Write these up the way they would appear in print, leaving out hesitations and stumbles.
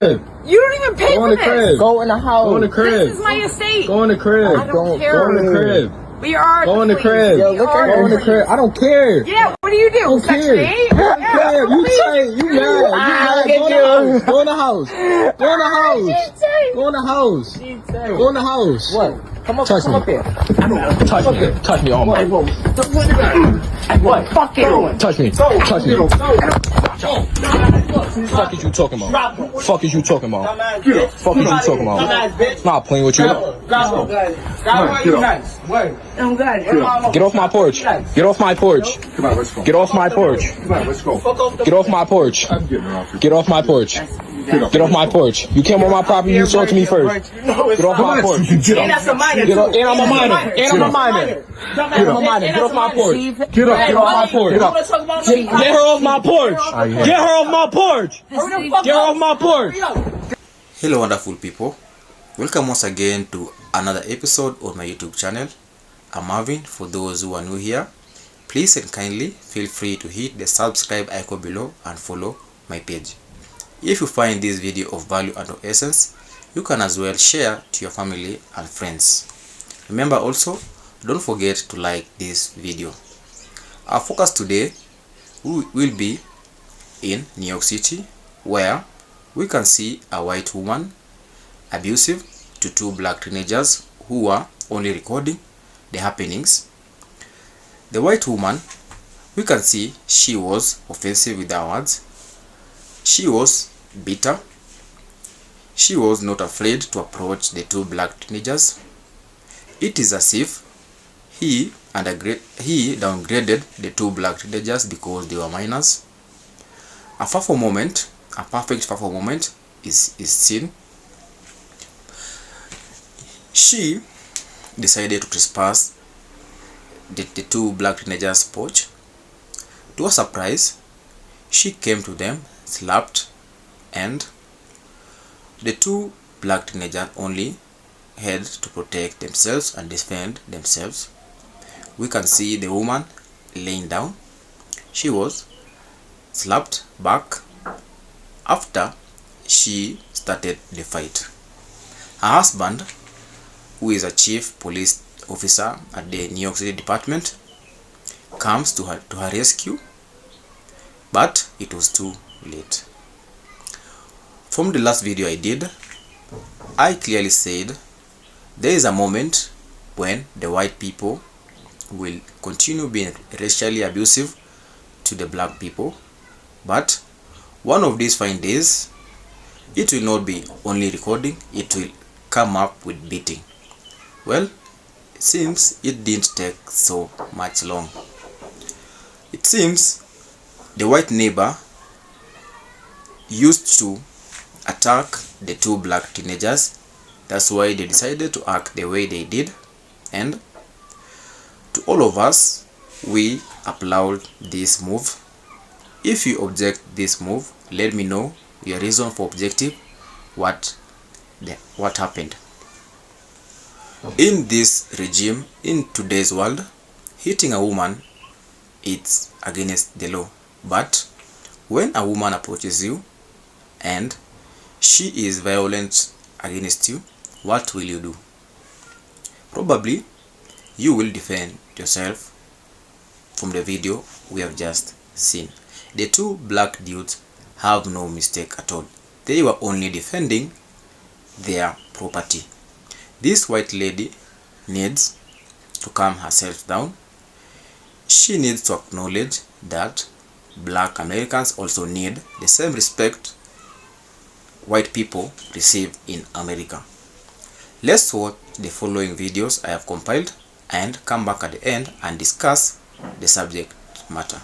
You don't even pay Go for in the this. crib. Go in the house. Go in the crib. This is my estate. Go in the crib. I don't care. Go in the crib. We are Go in the police. crib. Yo, We look at are her. Go in the police. crib. I don't care. Yeah, what do you do? I don't Section care. 8? I don't care. You tight. You mad. You mad. Go in the house. Go in the house. Go in the house. Go in the house. Go in the house. What? Come up, Touch come me. up here. Touch me. Touch me. Oh my. What? Fuck it. Touch me. Touch me. Fuck is you talking about? Fuck is you talking about? Fuck is you talking about? Not playing with you. Get off my porch. Get off my porch. Get off my porch. Get off my porch. Get off my porch. Get off my porch. You came on my property. You talked to me first. Get off my porch. Get off. And I'm a minor. And I'm a minor. Get off my Get off my porch. Get up. Get off my porch. Get her off my porch. Get her off my porch. Get her off my porch. Hello wonderful people, welcome once again to another episode on my YouTube channel. I'm Marvin. For those who are new here, please and kindly feel free to hit the subscribe icon below and follow my page. If you find this video of value and of essence, you can as well share to your family and friends. Remember also, don't forget to like this video. Our focus today will be in New York City, where we can see a white woman abusive to two black teenagers who were only recording the happenings. The white woman, we can see she was offensive with her words. She was bitter. She was not afraid to approach the two black teenagers. It is as if he downgraded the two black teenagers because they were minors. A perfect FAFO moment is seen. She decided to trespass the two black teenagers' porch. To her surprise, she came to them, slapped, and the two black teenagers only had to protect themselves and defend themselves. We can see the woman laying down. She was slapped back after she started the fight. Her husband, who is a chief police officer at the New York City department, comes to her rescue, but it was too late. From the last video I did, I clearly said there is a moment when the white people will continue being racially abusive to the black people, but one of these fine days, it will not be only recording, it will come up with beating. Well, it seems it didn't take so much long. It seems the white neighbor used to attack the two black teenagers. That's why they decided to act the way they did. And to all of us, we applaud this move. If you object this move, let me know your reason for objective. What happened? In this regime, in today's world, hitting a woman, it's against the law. But when a woman approaches you and she is violent against you, what will you do? Probably you will defend yourself. From the video we have just seen, the two black dudes have no mistake at all. They were only defending their property. This white lady needs to calm herself down. She needs to acknowledge that black Americans also need the same respect white people receive in America. Let's watch the following videos I have compiled and come back at the end and discuss the subject matter.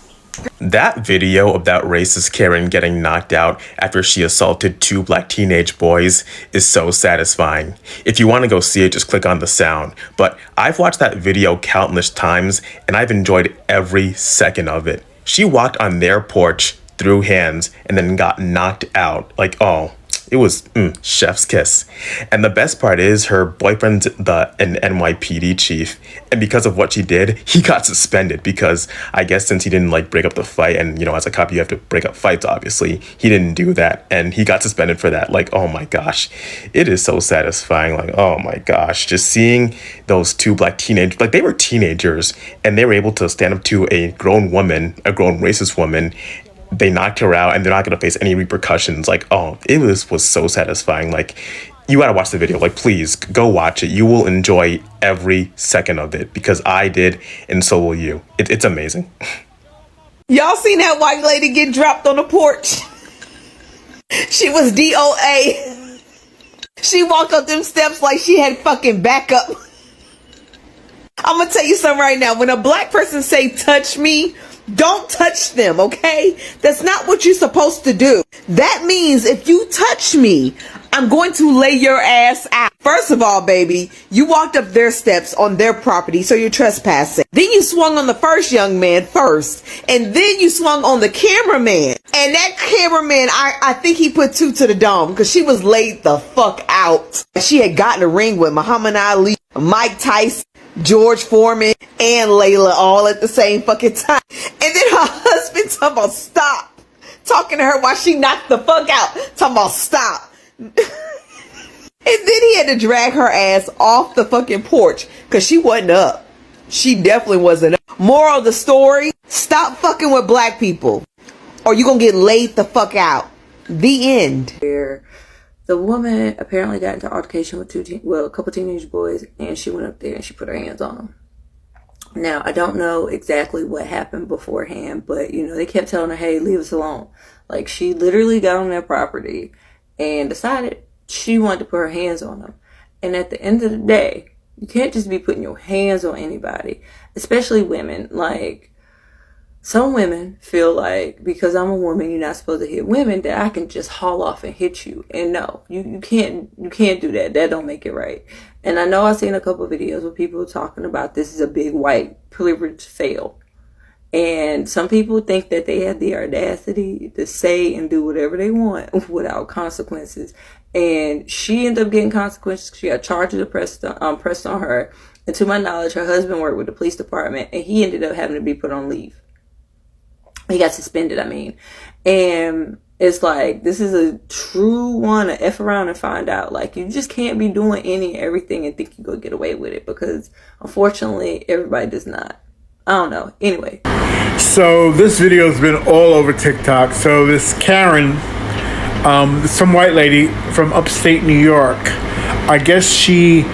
That video of that racist Karen getting knocked out after she assaulted two black teenage boys is so satisfying. If you want to go see it, just click on the sound. But I've watched that video countless times and I've enjoyed every second of it. She walked on their porch, threw hands, and then got knocked out. Like, oh, it was chef's kiss. And the best part is her boyfriend's an NYPD chief, and because of what she did, he got suspended because I guess since he didn't like break up the fight, and you know, as a cop you have to break up fights, obviously he didn't do that, and he got suspended for that. Like, oh my gosh, it is so satisfying. Like, oh my gosh, just seeing those two black teenagers, like they were teenagers and they were able to stand up to a grown woman, a grown racist woman. They knocked her out and they're not going to face any repercussions. Like, oh, it was so satisfying. Like, you got to watch the video. Like, please go watch it. You will enjoy every second of it because I did, and so will you. It's amazing. Y'all seen that white lady get dropped on the porch? She was DOA. She walked up them steps like she had fucking backup. I'm gonna tell you something right now. When a black person say touch me, don't touch them, okay? That's not what you're supposed to do. That means if you touch me, I'm going to lay your ass out. First of all, baby, you walked up their steps on their property, so you're trespassing. Then you swung on the first young man first, and then you swung on the cameraman. And that cameraman, I think he put 2 to the dome because she was laid the fuck out. She had gotten a ring with Muhammad Ali, Mike Tyson, George Foreman, and Layla all at the same fucking time. And then her husband talking about stop. Talking to her while she knocked the fuck out. Talking about stop. And then he had to drag her ass off the fucking porch because she wasn't up. She definitely wasn't up. Moral of the story, stop fucking with black people or you gonna get laid the fuck out. The end. The woman apparently got into altercation with a couple teenage boys, and she went up there and she put her hands on them. Now, I don't know exactly what happened beforehand, but, you know, they kept telling her, hey, leave us alone. Like, she literally got on their property and decided she wanted to put her hands on them. And at the end of the day, you can't just be putting your hands on anybody, especially women. Like, some women feel like because I'm a woman, you're not supposed to hit women, that I can just haul off and hit you. And no, you can't do that. That don't make it right. And I know I've seen a couple of videos where people talking about this is a big white privilege fail. And some people think that they have the audacity to say and do whatever they want without consequences. And she ended up getting consequences. She got charges pressed on her. And to my knowledge, her husband worked with the police department and he ended up having to be put on leave. He got suspended, I mean. And it's like, this is a true one to F around and find out. Like, you just can't be doing any and everything and think you're going to get away with it because, unfortunately, everybody does not. I don't know. Anyway. So, this video has been all over TikTok. So, this Karen, some white lady from upstate New York, I guess she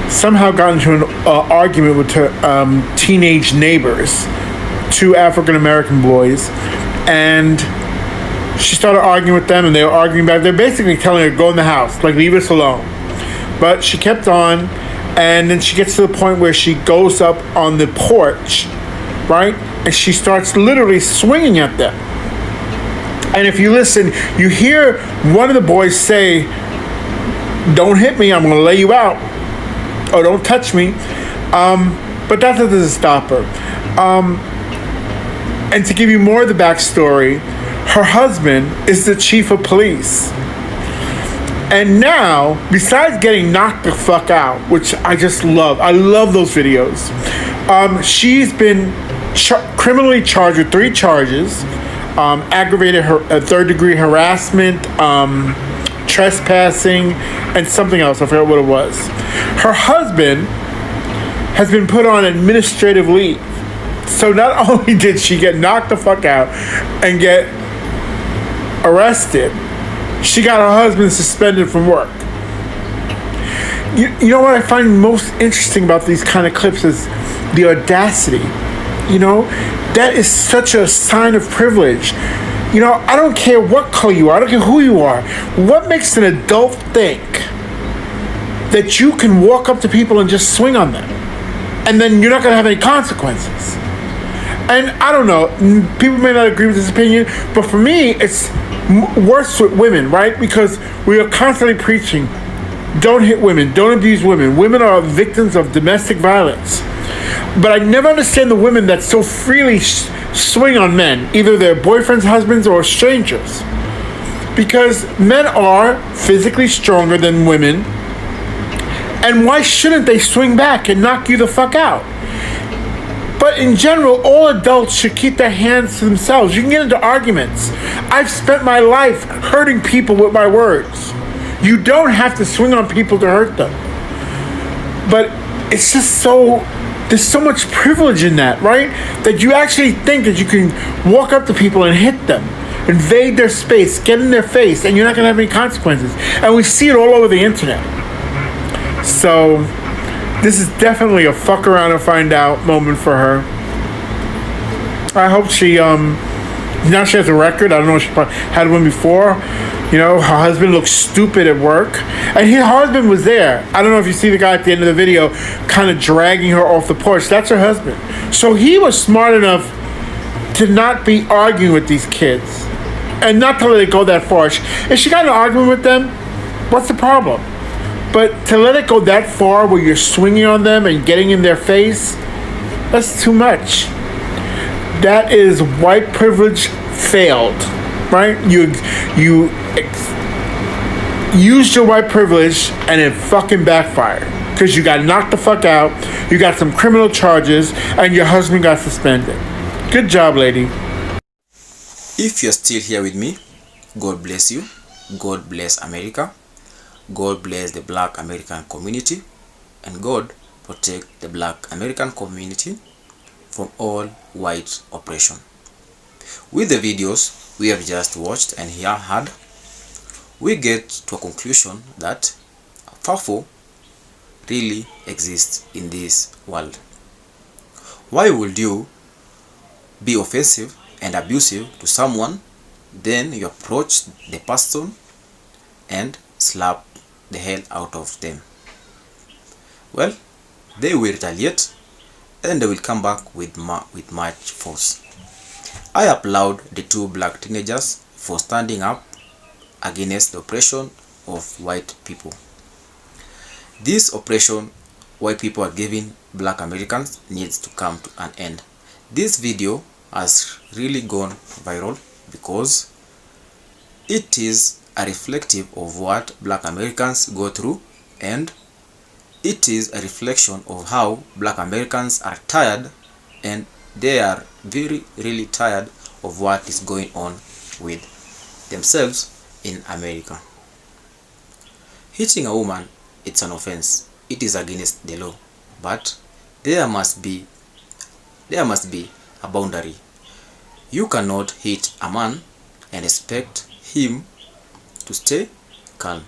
somehow got into an argument with her teenage neighbors, 2 African-American boys, and she started arguing with them and they were arguing back. They're basically telling her, go in the house, like leave us alone. But she kept on, and then she gets to the point where she goes up on the porch, right? And she starts literally swinging at them. And if you listen, you hear one of the boys say, don't hit me, I'm gonna lay you out. Or don't touch me. But that doesn't stop her. And to give you more of the backstory, her husband is the chief of police. And now, besides getting knocked the fuck out, which I just love, I love those videos, she's been criminally charged with 3 charges, aggravated third-degree harassment, trespassing, and something else, I forgot what it was. Her husband has been put on administrative leave. So not only did she get knocked the fuck out and get arrested, she got her husband suspended from work. You know what I find most interesting about these kind of clips is the audacity. You know, that is such a sign of privilege. You know, I don't care what color you are, I don't care who you are. What makes an adult think that you can walk up to people and just swing on them and then you're not going to have any consequences? And I don't know, people may not agree with this opinion, but for me, it's worse with women, right? Because we are constantly preaching, don't hit women, don't abuse women. Women are victims of domestic violence. But I never understand the women that so freely swing on men, either their boyfriends, husbands, or strangers. Because men are physically stronger than women. And why shouldn't they swing back and knock you the fuck out? But in general, all adults should keep their hands to themselves. You can get into arguments. I've spent my life hurting people with my words. You don't have to swing on people to hurt them. But it's just there's so much privilege in that, right? That you actually think that you can walk up to people and hit them, invade their space, get in their face, and you're not gonna have any consequences. And we see it all over the internet. So this is definitely a fuck around and find out moment for her. I hope she now she has a record. I don't know if she had one before. You know, her husband looks stupid at work. And her husband was there. I don't know if you see the guy at the end of the video kind of dragging her off the porch. That's her husband. So he was smart enough to not be arguing with these kids. And not to let it go that far. If she got in an argument with them, what's the problem? But to let it go that far where you're swinging on them and getting in their face, that's too much. That is white privilege failed, right? You used your white privilege and it fucking backfired because you got knocked the fuck out, you got some criminal charges, and your husband got suspended. Good job, lady. If you're still here with me, God bless you. God bless America. God bless the Black American community, and God protect the Black American community from all white oppression. With the videos we have just watched and heard, we get to a conclusion that FAFO really exists in this world. Why would you be offensive and abusive to someone, then you approach the person and slap the hell out of them? Well, they will retaliate and they will come back with much force. I applaud the two black teenagers for standing up against the oppression of white people. This oppression white people are giving black Americans needs to come to an end. This video has really gone viral because it is a reflective of what black Americans go through, and it is a reflection of how black Americans are tired, and they are really tired of what is going on with themselves in America. Hitting a woman, it's an offense. It is against the law, but there must be a boundary. You cannot hit a man and expect him to stay calm.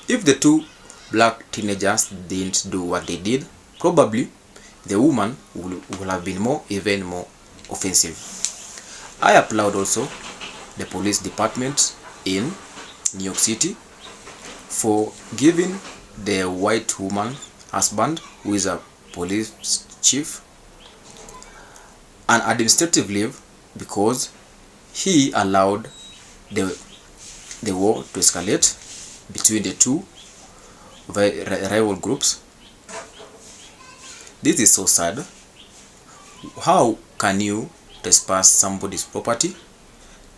If the two black teenagers didn't do what they did, probably the woman would have been even more offensive. I applaud also the police department in New York City for giving the white woman husband, who is a police chief, an administrative leave because he allowed the war to escalate between the two rival groups. This is so sad. How can you trespass somebody's property,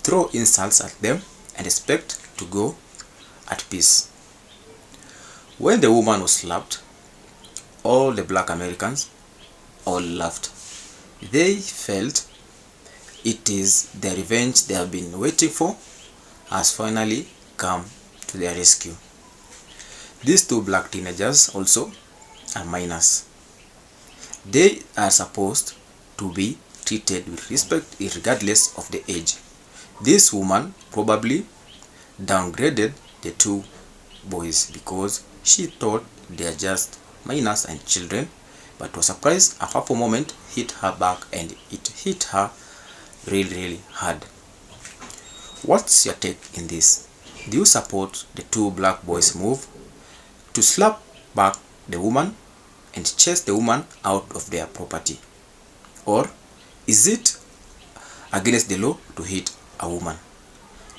throw insults at them, and expect to go at peace? When the woman was slapped, all the black Americans all laughed. They felt it is the revenge they have been waiting for has finally come to their rescue. These two black teenagers also are minors. They are supposed to be treated with respect regardless of the age. This woman probably downgraded the two boys because she thought they are just minors and children, but to a surprise, a FAFO moment hit her back, and it hit her really hard. What's your take in this? Do you support the two black boys' move to slap back the woman and chase the woman out of their property? Or is it against the law to hit a woman?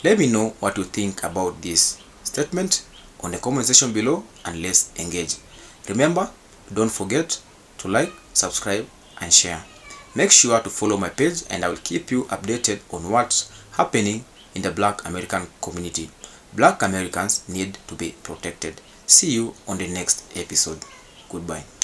Let me know what you think about this statement on the comment section below, and let's engage. Remember, don't forget to like, subscribe, and share. Make sure to follow my page, and I will keep you updated on what's happening in the Black American community. Black Americans need to be protected. See you on the next episode. Goodbye.